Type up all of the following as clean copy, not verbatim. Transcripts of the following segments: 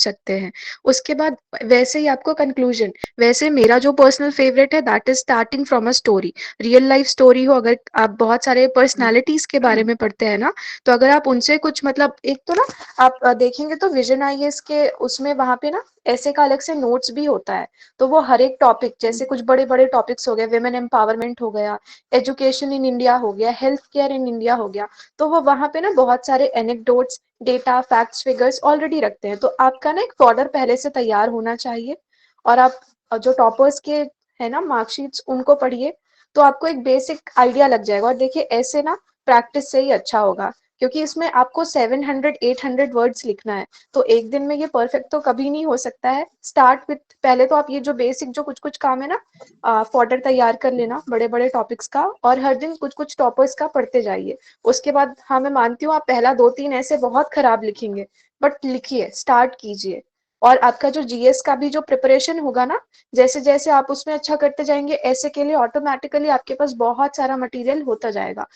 सकते हैं। उसके बाद वैसे ही आपको कंक्लूजन, वैसे मेरा जो पर्सनल फेवरेट है that is starting from a story, real life story हो। अगर आप बहुत सारे पर्सनालिटीज के बारे में पढ़ते हैं ना, तो अगर आप उनसे कुछ मतलब एक तो ना आप देखेंगे तो विजन आईएएस के उसमें वहां पे ना ऐसे का अलग से नोट्स भी होता है। तो वो हर एक टॉपिक, जैसे कुछ बड़े बड़े टॉपिक्स हो गए, विमेन एम्पावरमेंट हो गया, एजुकेशन इन इंडिया हो गया, हेल्थ केयर इन इंडिया हो गया, तो वो वहां पे ना बहुत सारे anecdotes, data, facts, figures already रखते हैं। तो आपका ना एक फॉर्डर पहले से तैयार होना चाहिए। और आप जो टॉपर्स के है ना मार्कशीट्स, उनको पढ़िए, तो आपको एक बेसिक आइडिया लग जाएगा। और देखिए ऐसे ना प्रैक्टिस से ही अच्छा होगा, क्योंकि इसमें आपको 700-800 वर्ड्स लिखना है। तो एक दिन में ये परफेक्ट तो कभी नहीं हो सकता है। स्टार्ट विथ, पहले तो आप ये जो बेसिक जो कुछ कुछ काम है ना, फॉर्डर तैयार कर लेना बड़े बड़े टॉपिक्स का, और हर दिन कुछ कुछ टॉपर्स का पढ़ते जाइए। उसके बाद हाँ मैं मानती हूँ आप पहला 2-3 ऐसे बहुत खराब लिखेंगे, बट लिखिए, स्टार्ट कीजिए। और आपका जो जीएस का भी जो प्रिपरेशन होगा ना, जैसे जैसे आप उसमें अच्छा करते जाएंगे, ऐसे के लिए ऑटोमेटिकली आपके पास बहुत सारा मटेरियल होता जाएगा।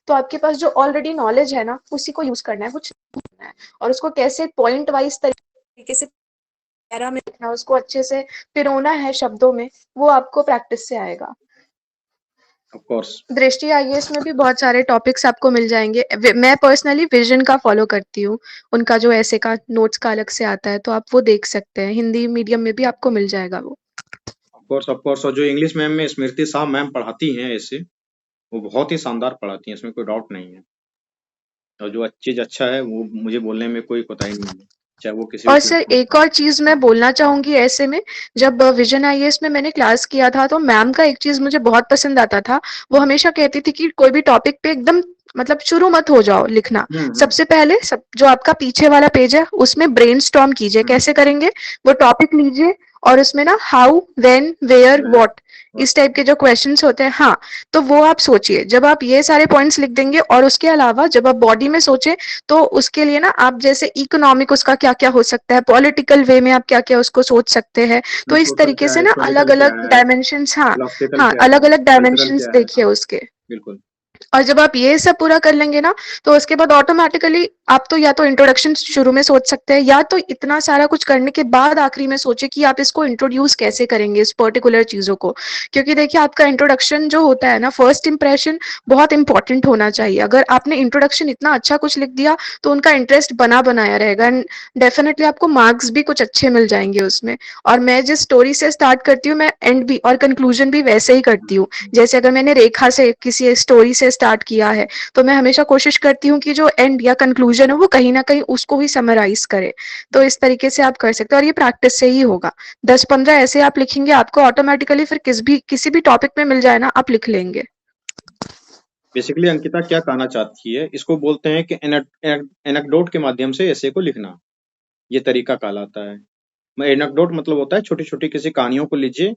तो आपके पास जो ऑलरेडी नॉलेज है ना, उसी को यूज करना है, कुछ नहीं करना है। और उसको कैसे पॉइंट वाइज तरीके से पैरा में लिखना है, उसको अच्छे से पिरोना है शब्दों में, वो आपको प्रैक्टिस से आएगा। Of course. दृष्टि आईएएस में भी बहुत सारे टॉपिक्स आपको मिल जाएंगे। मैं पर्सनली विजन का फॉलो करती हूँ, उनका जो ऐसे का नोट्स का अलग से आता है, तो आप वो देख सकते हैं। हिंदी मीडियम में भी आपको मिल जाएगा वो। Of course, of course. और जो इंग्लिश मैम में स्मृति शाह मैम पढ़ाती हैं ऐसे, वो बहुत ही शानदार पढ़ाती हैं, इसमें कोई डाउट नहीं है। और जो चीज अच्छा है वो मुझे बोलने में कोई कोताही नहीं है, चाहे वो किसी भी और सर प्लेटफॉर्म एक पर हो। और चीज मैं बोलना चाहूंगी ऐसे में, जब विजन आईएएस में मैंने क्लास किया था, तो मैम का एक चीज मुझे बहुत पसंद आता था। वो हमेशा कहती थी कि कोई भी टॉपिक पे एकदम मतलब शुरू मत हो जाओ लिखना। हम्म। सबसे पहले जो आपका पीछे वाला पेज है उसमें ब्रेनस्टॉर्म कीजिए। हम्म। कैसे करेंगे? वो टॉपिक लीजिए और उसमें ना हाउ, व्हेन, वेयर, व्हाट, और इस टाइप के जो क्वेश्चंस होते हैं, हाँ, तो वो आप सोचिए। जब आप ये सारे पॉइंट्स लिख देंगे, और उसके अलावा जब आप बॉडी में सोचे, तो उसके लिए ना आप जैसे इकोनॉमिक उसका क्या क्या हो सकता है, पॉलिटिकल वे में आप क्या क्या उसको सोच सकते हैं। तो इस सोशल तरीके क्या से है, ना अलग पॉलिटिकल क्या अलग है, डायमेंशंस, हाँ फिलोसफिकल हाँ, क्या अलग है, अलग कल्चरल डायमेंशंस क्या है। देखिए हाँ, उसके। बिल्कुल। और जब आप ये सब पूरा कर लेंगे ना, तो उसके बाद ऑटोमेटिकली आप तो या तो इंट्रोडक्शन शुरू में सोच सकते हैं, या तो इतना सारा कुछ करने के बाद आखिरी में सोचे कि आप इसको इंट्रोड्यूस कैसे करेंगे इस पर्टिकुलर चीजों को। क्योंकि देखिए आपका इंट्रोडक्शन जो होता है ना, फर्स्ट इंप्रेशन बहुत इंपॉर्टेंट होना चाहिए। अगर आपने इंट्रोडक्शन इतना अच्छा कुछ लिख दिया, तो उनका इंटरेस्ट बना बनाया रहेगा, एंड डेफिनेटली आपको मार्क्स भी कुछ अच्छे मिल जाएंगे उसमें। और मैं जिस स्टोरी से स्टार्ट करती हूँ, मैं एंड भी और कंक्लूजन भी वैसे ही करती हूँ। जैसे अगर मैंने रेखा से किसी स्टोरी से स्टार्ट किया है, तो मैं हमेशा कोशिश करती हूँ कि जो एंड या कंक्लूजन है वो कहीं ना कहीं उसको ही समराइज करे। तो इस तरीके से आप कर सकते हैं, और ये प्रैक्टिस से ही होगा। 10-15 ऐसे आप लिखेंगे, आपको ऑटोमेटिकली फिर किसी भी टॉपिक में मिल जाए ना, आप लिख लेंगे। बेसिकली अंकिता क्या कहना चाहती है, इसको बोलते हैं कि एनेक्डोट के माध्यम से ऐसे को लिखना, ये तरीका कहलाता है। एनेक्डोट मतलब होता है छोटी छोटी किसी कहानियों को लीजिए।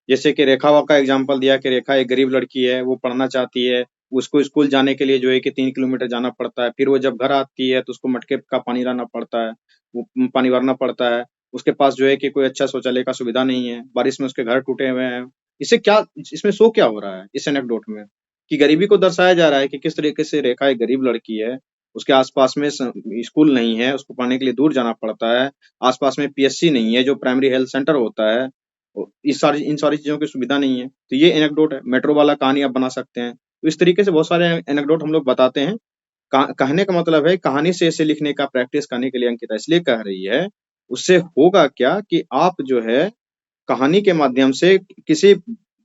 जैसे कि रेखा का एग्जांपल दिया कि रेखा एक गरीब लड़की है, वो पढ़ना चाहती है। उसको स्कूल जाने के लिए जो है कि 3 किलोमीटर जाना पड़ता है। फिर वो जब घर आती है तो उसको मटके का पानी लाना पड़ता है, वो पानी भरना पड़ता है। उसके पास जो है कि कोई अच्छा शौचालय का सुविधा नहीं है, बारिश में उसके घर टूटे हुए हैं। इससे क्या, इसमें शो क्या हो रहा है इस एनेक्डोट में, कि गरीबी को दर्शाया जा रहा है कि किस तरीके से रेखा एक गरीब लड़की है। उसके आसपास में स्कूल नहीं है, उसको पढ़ने के लिए दूर जाना पड़ता है। आसपास में पीएचसी नहीं है जो प्राइमरी हेल्थ सेंटर होता है। इन सारी चीजों की सुविधा नहीं है। तो ये एनेक्डोट है। मेट्रो वाला कहानी आप बना सकते हैं। तो इस तरीके से बहुत सारे एनेक्डोट हम लोग बताते हैं। कहने का मतलब है कहानी से ऐसे लिखने का प्रैक्टिस करने के लिए अंकिता इसलिए कह रही है। उससे होगा क्या कि आप जो है कहानी के माध्यम से किसी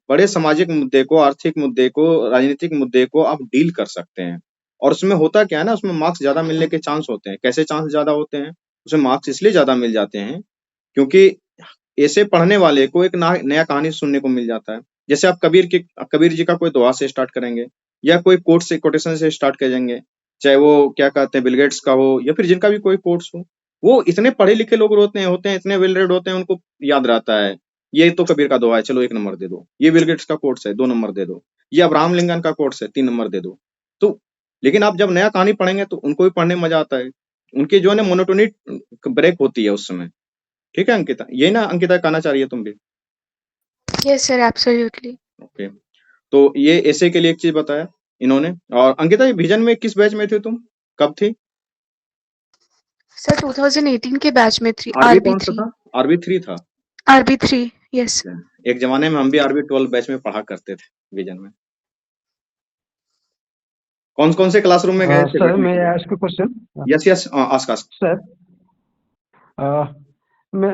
बड़े सामाजिक मुद्दे को, आर्थिक मुद्दे को, राजनीतिक मुद्दे को आप डील कर सकते हैं। और उसमें होता क्या है ना, उसमें मार्क्स ज्यादा मिलने के चांस होते हैं। कैसे चांस ज्यादा होते हैं? उसमें मार्क्स इसलिए ज्यादा मिल जाते हैं क्योंकि ऐसे पढ़ने वाले को एक नया कहानी सुनने को मिल जाता है। जैसे आप कबीर जी का कोई दोहा से स्टार्ट करेंगे, या कोई कोटेशन से स्टार्ट करेंगे, चाहे वो क्या कहते हैं बिल गेट्स का हो, या फिर जिनका भी कोई कोट्स हो। वो इतने पढ़े लिखे लोग होते हैं, इतने वेल रेड होते हैं, उनको याद रहता है ये तो कबीर का दोहा है, चलो 1 नंबर दे दो। ये बिल गेट्स का कोट्स है, 2 नंबर दे दो। ये अब्राहम लिंकन का कोट्स है, 3 नंबर दे दो। तो लेकिन आप जब नया कहानी पढ़ेंगे तो उनको भी पढ़ने में मजा आता है। उनकी जो है ना मोनोटोनी ब्रेक होती है उस समय। ठीक है अंकिता, यही ना अंकिता कहना चाह रही है तुम भी? Yes sir, absolutely. ओके। तो ये ऐसे के लिए एक चीज बताया इन्होंने। और अंकिता, ये विजन में किस बैच में थे तुम, कब थी? सर 2018 के बैच में थी, आरबी आरबी कौन सा 3। था? आरबी 3 था। RB 3, yes. एक जमाने में हम भी आरबी 12 बैच में पढ़ा करते थे विजन में। कौन कौन से क्लासरूम में गए थे Sir, बैठने may के I लिए? ask a question? Yes yes, ask ask. Sir, मैं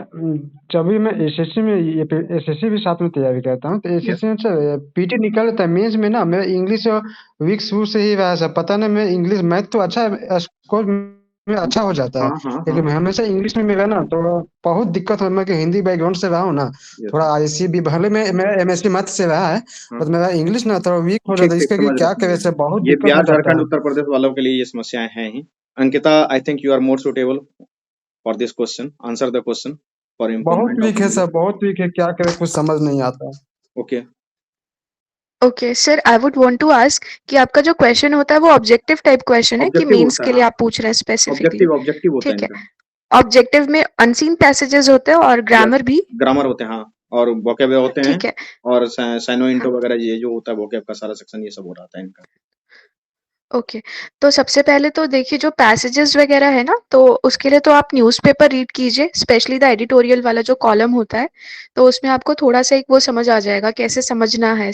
जब भी मैं एसएससी में ये एसएससी भी साथ में तैयारी करता हूँ, तो यस एसएससी में सर पीटी निकाल लेता है। मेंस में ना मेरा इंग्लिश वीक शुरू से ही रहा है सर। पता नहीं, मैं इंग्लिश मैथ तो अच्छा स्कोर में अच्छा हो जाता है, हाँ हाँ हाँ लेकिन मैं हमेशा इंग्लिश में मेरा ना तो बहुत दिक्कत है। मैं कि हिंदी बैकग्राउंड से रहा हूँ ना, यस थोड़ा आईसी भी भले मैं मेरा एमएससी मैथ से रहा है, हाँ। पर मेरा इंग्लिश ना थोड़ा वीक हो ठीक जाता है। ठीक, इसके लिए समझ क्या रहे करे समझ सर, बहुत रहे। ये दिक्कत हो बिहार जाता झारखंड है। उत्तर प्रदेश वालों के लिए ये समस्याएं हैं ही। Ankita, I think you are more suitable for this question. Answer the question for बहुत इम्प्रूवमेंट ऑफ वीक है इंग्लिश। सर, बहुत वीक है, क्या करे कुछ समझ नहीं आता। Okay. Okay sir, I would want to ask कि आपका जो क्वेश्चन होता है वो ऑब्जेक्टिव टाइप क्वेश्चन है कि ऑब्जेक्टिव मेंस होता है, के लिए हाँ। आप पूछ रहे हैं स्पेसिफिकली? ऑब्जेक्टिव ऑब्जेक्टिव होता है ठीक है। इनका। ऑब्जेक्टिव में अनसीन पैसेजेस होते हैं और यस, ग्रामर भी। ग्रामर होते हैं, हाँ। और वोकेब होते हैं। ठीक है। और साइनो हाँ। इंटो वगैरह ये जो होता है वोकेब का सारा सेक्शन, ये सब हो रहा था इनका। ओके। तो सबसे पहले तो देखिए जो पैसेजेस वगैरह है ना, तो उसके लिए तो आप न्यूज़पेपर रीड कीजिए, स्पेशली द एडिटोरियल वाला जो कॉलम होता है। तो उसमें आपको थोड़ा सा एक वो समझ आ जाएगा कैसे समझना है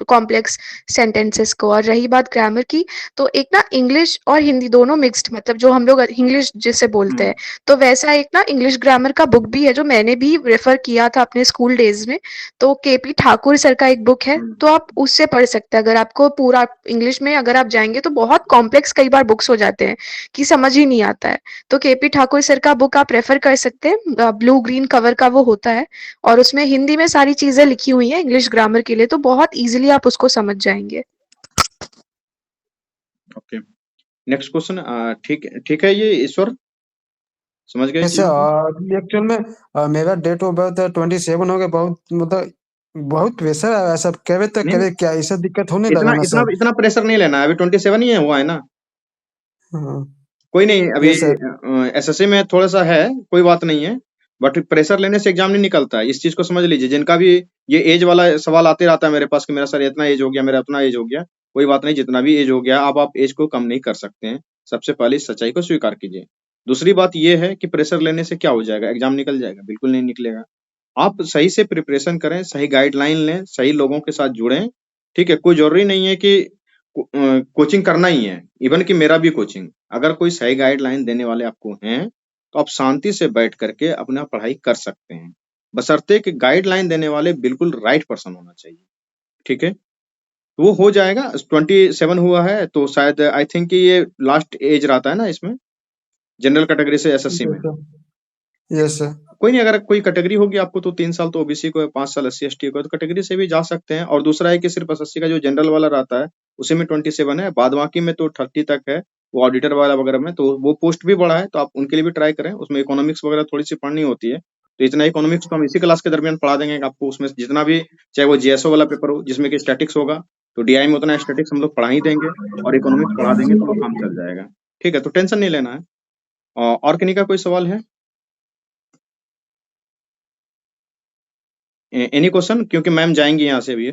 कॉम्प्लेक्स सेंटेंसेस को। और रही बात ग्रामर की, तो एक ना इंग्लिश और हिंदी दोनों मिक्स्ड, मतलब जो हम लोग इंग्लिश जिसे बोलते हैं, तो वैसा एक ना इंग्लिश ग्रामर का बुक भी है जो मैंने भी रेफर किया था अपने स्कूल डेज में। तो केपी ठाकुर सर का एक बुक है, तो आप उससे पढ़ सकते हैं। अगर आपको पूरा इंग्लिश में अगर आप जाएंगे तो बहुत कॉम्प्लेक्स कई बार बुक्स हो जाते हैं कि समझ ही नहीं आता है। तो केपी ठाकुर सर का बुक आप रेफर कर सकते हैं, ब्लू ग्रीन कवर का वो होता है, और उसमें हिंदी में सारी चीजें लिखी हुई हैं इंग्लिश ग्रामर के लिए, तो बहुत इजीली आप उसको समझ जाएंगे। Okay, next question. ठीक ठीक है, ये ईश्वर समझ गए जैसे चीजों को? एक्चुअल में मेरा डेट ऑफ बर्थ 27 हो गया। बहुत मतलब बहुत प्रेशर है ऐसा। करे तो नहीं करे नहीं, क्या, ऐसा दिक्कत होने लगा इतना ना इतना सर। इतना प्रेशर नहीं लेना है। अभी 27 ही है, हुआ है ना। हाँ। कोई नहीं, अभी यस सर। एसएससी में थोड़ा सा है, कोई बात नहीं है। बट प्रेशर लेने से एग्जाम नहीं निकलता है, इस चीज को समझ लीजिए। जिनका भी ये एज वाला सवाल आते रहता है मेरे पास कि मेरा सर इतना एज हो गया, मेरा उतना एज हो गया, कोई बात नहीं। जितना भी एज हो गया, अब आप एज को कम नहीं कर सकते हैं। सबसे पहले इस सच्चाई को स्वीकार कीजिए। दूसरी बात यह है कि प्रेशर लेने से क्या हो जाएगा, एग्जाम निकल जाएगा? बिल्कुल नहीं निकलेगा। आप सही से प्रिपरेशन करें, सही गाइडलाइन लें, सही लोगों के साथ जुड़ें। ठीक है, कोई जरूरी नहीं है कि कोचिंग करना ही है। इवन कि मेरा भी कोचिंग, अगर कोई सही गाइडलाइन देने वाले आपको हैं, तो आप शांति से बैठ करके अपना पढ़ाई कर सकते हैं, बशर्ते कि गाइडलाइन देने वाले बिल्कुल राइट पर्सन होना चाहिए। ठीक है, तो वो हो जाएगा। 27 हुआ है तो शायद आई थिंक कि ये लास्ट एज रहता है ना इसमें, जनरल कैटेगरी से एसएससी में। Yes sir. कोई नहीं, अगर कोई कैटेगरी होगी आपको तो 3 साल तो ओबीसी को है, 5 साल एससी एसटी को है, तो कैटेगरी से भी जा सकते हैं। और दूसरा है कि सिर्फ एसएससी का जो जनरल वाला रहता है उसी में 27 है, बाद बाकी में तो 30 तक है। वो ऑडिटर वाला वगैरह में तो वो पोस्ट भी बड़ा है, तो आप उनके लिए भी ट्राई करें। उसमें इकोनॉमिक्स वगैरह थोड़ी सी पढ़नी होती है, तो इतना इकोनॉमिक्स तो हम इसी क्लास के दरमियान पढ़ा देंगे आपको। उसमें जितना भी, चाहे वो जीएसओ वाला पेपर हो जिसमें कि स्टैटिक्स होगा, तो डीआई में उतना स्टैटिक्स हम लोग पढ़ा ही देंगे, और इकोनॉमिक्स पढ़ा देंगे, तो वो काम चल जाएगा। ठीक है, तो टेंशन नहीं लेना है। और किन्हीं का कोई सवाल है? एनी क्वेश्चन, क्योंकि मैम जाएंगी यहाँ से अभी।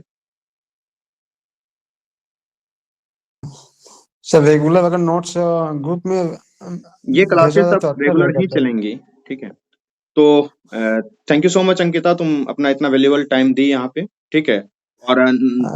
सर रेगुलर अगर नोट्स ग्रुप में ये भेजा क्लासेस जाए अब तो अच्छा रेगुलर रहेगा ही सर। चलेंगी। ठीक है, तो thank you so much Ankita, तुम अपना इतना वैल्यूएबल टाइम दी यहाँ पे। ठीक है, और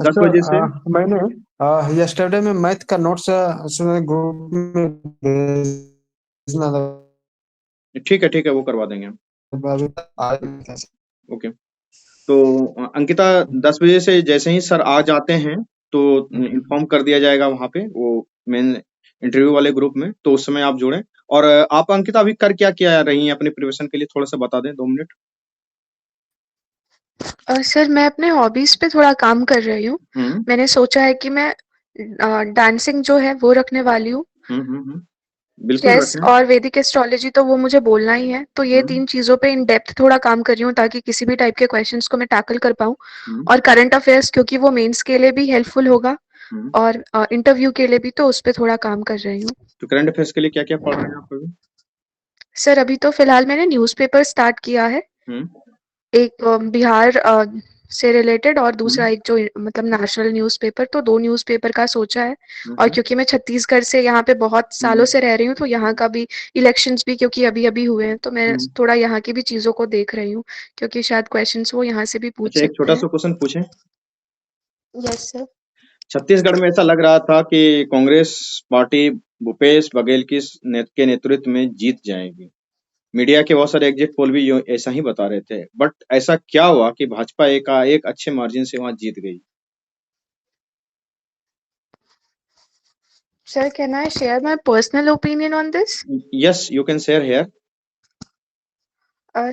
10 बजे से। मैंने यस्टरडे में मैथ का नोट्स ग्रुप में भेजना था। ठीक है, वो करवा देंगे हम। अभी आया नहीं था सर। ओके, तो अंकिता, 10 बजे से जैसे ही सर आ जाते हैं तो इन्फॉर्म कर दिया जाएगा वहाँ पे, वो मेन इंटरव्यू वाले ग्रुप में, तो उस समय आप जुड़ें। और आप अंकिता अभी कर क्या क्या रही हैं अपनी प्रिपरेशन के लिए, थोड़ा सा बता दें, 2 मिनट। सर मैं अपने हॉबीज पे थोड़ा काम कर रही हूँ। मैंने सोचा है कि मैं डांसिंग जो है वो रखने वाली हूँ। बिल्कुल चेस रखें। और वैदिक एस्ट्रोलॉजी तो वो मुझे बोलना ही है, तो ये 3 हम्म चीज़ों पे इन डेप्थ थोड़ा काम कर रही हूँ ताकि किसी भी टाइप के क्वेश्चंस को मैं टैकल कर पाऊँ। हम्म और करंट अफेयर्स, क्योंकि वो मेंस के लिए भी हेल्पफुल होगा, हम्म। और इंटरव्यू के लिए भी, तो उस पे थोड़ा काम कर रही हूँ। तो करंट अफेयर्स के लिए क्या क्या पढ़ रहे हैं आप अभी? सर अभी तो फिलहाल मैंने न्यूज़पेपर स्टार्ट किया है। हम्म एक बिहार से रिलेटेड और दूसरा एक जो मतलब नेशनल न्यूज़पेपर, तो 2 न्यूज़पेपर का सोचा है। और क्योंकि मैं छत्तीसगढ़ से यहाँ पे बहुत सालों से रह रही हूँ, तो यहाँ का भी इलेक्शंस भी क्योंकि अभी-अभी हुए हैं, तो मैं थोड़ा यहाँ की भी चीज़ों को देख रही हूँ, क्योंकि शायद क्वेश्चंस वो यहाँ से भी पूछ अच्छा, एक सकते छोटा हैं। सा क्वेश्चन पूछें? Yes sir. छत्तीसगढ़ में ऐसा लग रहा था कि कांग्रेस पार्टी भूपेश बघेल के नेतृत्व में जीत जाएगी। मीडिया के बहुत सारे एग्जिट पोल भी ऐसा ही बता रहे थे, बट ऐसा क्या हुआ कि भाजपा एक अच्छे मार्जिन से वहां जीत गई? Sir, can I share my personal opinion on this? Yes, you can share here.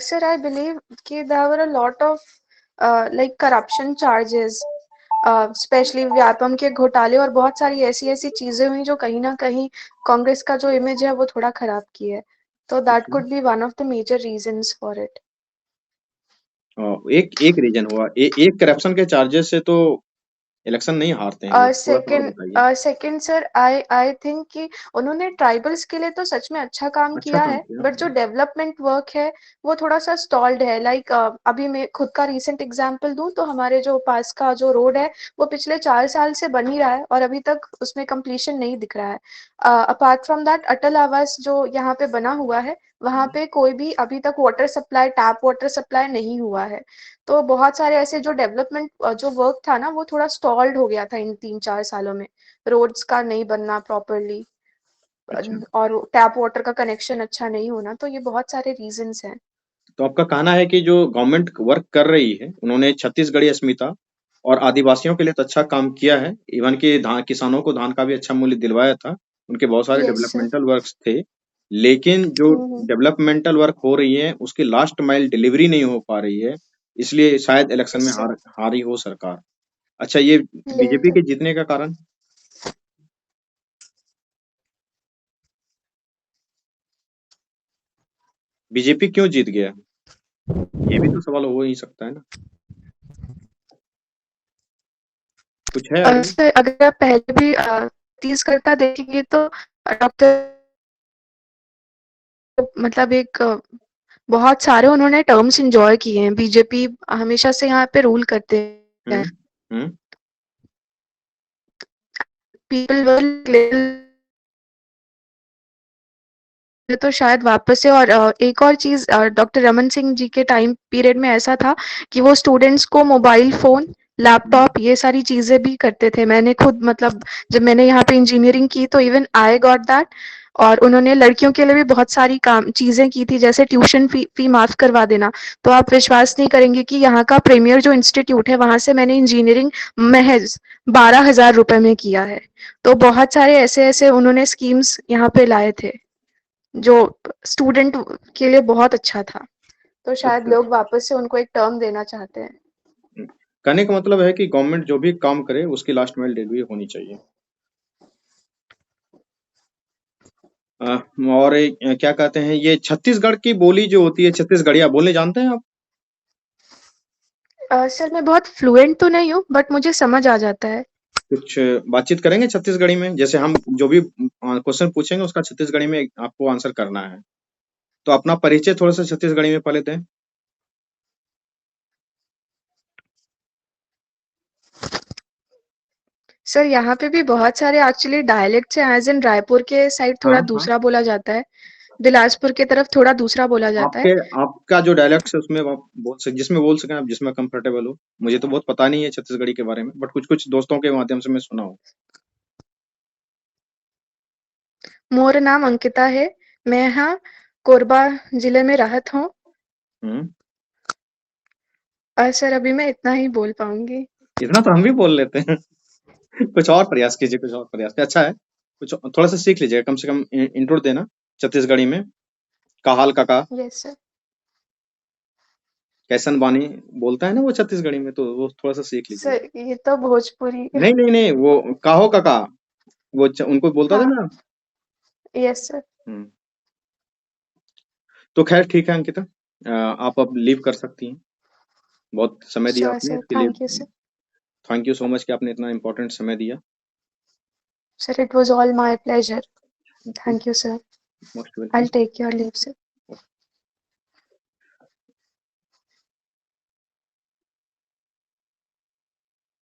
Sir, I believe that there were a lot of like corruption charges, specially Vyapam के घोटाले और बहुत सारी ऐसी ऐसी चीजें हुई जो कहीं ना कहीं कांग्रेस का जो इमेज है वो थोड़ा खराब की है, तो that could be one of the major reasons for it. एक रीजन हुआ, एक करप्शन के चार्जेस से तो इलेक्शन नहीं हारते हैं लोग, थोड़ा सा और बताइए। सेकंड सर, आई थिंक कि उन्होंने ट्राइबल्स के लिए तो सच में अच्छा काम अच्छा किया काम है, किया। बट जो डेवलपमेंट वर्क है वो थोड़ा सा स्टॉल्ड है। लाइक अभी मैं खुद का रीसेंट एग्जांपल दूं तो हमारे जो पास का जो रोड है वो पिछले 4 साल से बन ही रहा है और अभी तक उसमें कंप्लीशन नहीं दिख रहा है। अपार्ट फ्रॉम दैट, अटल आवास जो यहाँ पे बना हुआ है वहां पे कोई भी अभी तक water supply, tap water supply नहीं हुआ है। तो बहुत सारे ऐसे जो डेवलपमेंट जो वर्क था ना वो थोड़ा स्टॉल्ड हो गया था इन 3-4 सालों में। रोड्स का नहीं बनना प्रॉपरली अच्छा, और टैप वाटर का कनेक्शन अच्छा नहीं होना, तो ये बहुत सारे रीजंस हैं। तो आपका कहना है कि जो गवर्नमेंट वर्क कर रही है, उन्होंने छत्तीसगढ़ी अस्मिता और आदिवासियों के लिए तो अच्छा काम किया है, इवन कि किसानों को धान का भी अच्छा मूल्य दिलवाया था, उनके बहुत सारे यस सर। डेवलपमेंटल वर्क्स थे, लेकिन जो डेवलपमेंटल वर्क हो रही है उसकी लास्ट माइल डिलीवरी नहीं हो पा रही है, इसलिए शायद इलेक्शन में यस सर। हारी हो सरकार। अच्छा, ये बीजेपी के जीतने का कारण? बीजेपी क्यों जीत गया? ये भी तो सवाल हो ही सकता है ना, कुछ है आइडिया? सर, अगर आप पहले भी छत्तीसगढ़ का देखेंगे तो डॉक्टर मतलब एक बहुत सारे उन्होंने टर्म्स एंजॉय किए हैं। बीजेपी हमेशा से यहाँ पे रूल करते हैं। हम्म हम्म पीपल विल तो शायद वापस से। और एक और चीज, डॉक्टर रमन सिंह जी के टाइम पीरियड में ऐसा था कि वो स्टूडेंट्स को मोबाइल फोन, लैपटॉप, ये सारी चीजें भी करते थे। मैंने खुद मतलब जब मैंने यहाँ पे इंजीनियरिंग की तो इवन आई गॉट दैट। और उन्होंने लड़कियों के लिए भी बहुत सारी काम चीजें की थी, जैसे ट्यूशन फी माफ करवा देना। तो आप विश्वास नहीं करेंगे कि यहाँ का प्रीमियर जो इंस्टीट्यूट है वहां से मैंने इंजीनियरिंग महज 12,000 रुपए में किया है। तो बहुत सारे ऐसे ऐसे उन्होंने स्कीम्स यहाँ पे लाए थे जो स्टूडेंट के लिए बहुत अच्छा था, तो शायद अच्छा, लोग वापस से उनको एक टर्म देना चाहते हैं। कहने का मतलब है कि गवर्नमेंट जो भी काम करे उसकी लास्ट माइल डिलीवरी होनी चाहिए। अ, और क्या कहते हैं, ये छत्तीसगढ़ की बोली जो होती है, छत्तीसगढ़िया बोलने जानते हैं आप? सर, मैं बहुत फ्लुएंट तो नहीं हूँ बट मुझे समझ आ जाता है। कुछ बातचीत करेंगे छत्तीसगढ़ी में, जैसे हम जो भी क्वेश्चन पूछेंगे उसका छत्तीसगढ़ी में आपको आंसर करना है, तो अपना परिचय थोड़ा सा छत्तीसगढ़ी में पढ़ लेते हैं। सर, यहाँ पे भी बहुत सारे एक्चुअली डायलेक्ट्स हैं, एज इन रायपुर के साइड हाँ थोड़ा हाँ, दूसरा बोला जाता है, बिलासपुर के तरफ थोड़ा दूसरा बोला जाता है। आपका जो डायलेक्ट है उसमें आप जिसमें बोल सकें आप, जिसमें कंफर्टेबल हो। मुझे तो बहुत पता नहीं है छत्तीसगढ़ी के बारे में, बट कुछ कुछ दोस्तों के माध्यम से मैं सुना हूँ। मोर नाम अंकिता है, मैं यहाँ कोरबा जिले में रहत हूँ। हम्म और सर, अभी मैं इतना ही बोल पाऊंगी। इतना तो हम भी बोल लेते हैं। कुछ और प्रयास कीजिए, कुछ और प्रयास अच्छा है, कुछ थोड़ा सा सीख लीजिएगा, कम से कम इंट्रो देना छत्तीसगढ़ी में। का हाल काका, यस सर। कैसन बानी, बोलता है ना वो छत्तीसगढ़ी में, तो वो थोड़ा सा सीख लीजिए। सर, ये तो भोजपुरी। नहीं नहीं नहीं, वो काहो काका, वो उनको बोलता था हाँ। ना। Yes sir. हम्म तो खैर ठीक है अंकिता, आप अब लीव कर सकती हैं। बहुत समय दिया श्योर आपने सर, इसके लिए। Thank you sir. Thank you so much कि आपने इतना इम्पोर्टेंट समय दिया। Sir, it was all my pleasure. Okay, Thank you, sir. Most I'll welcome. take your leave, sir.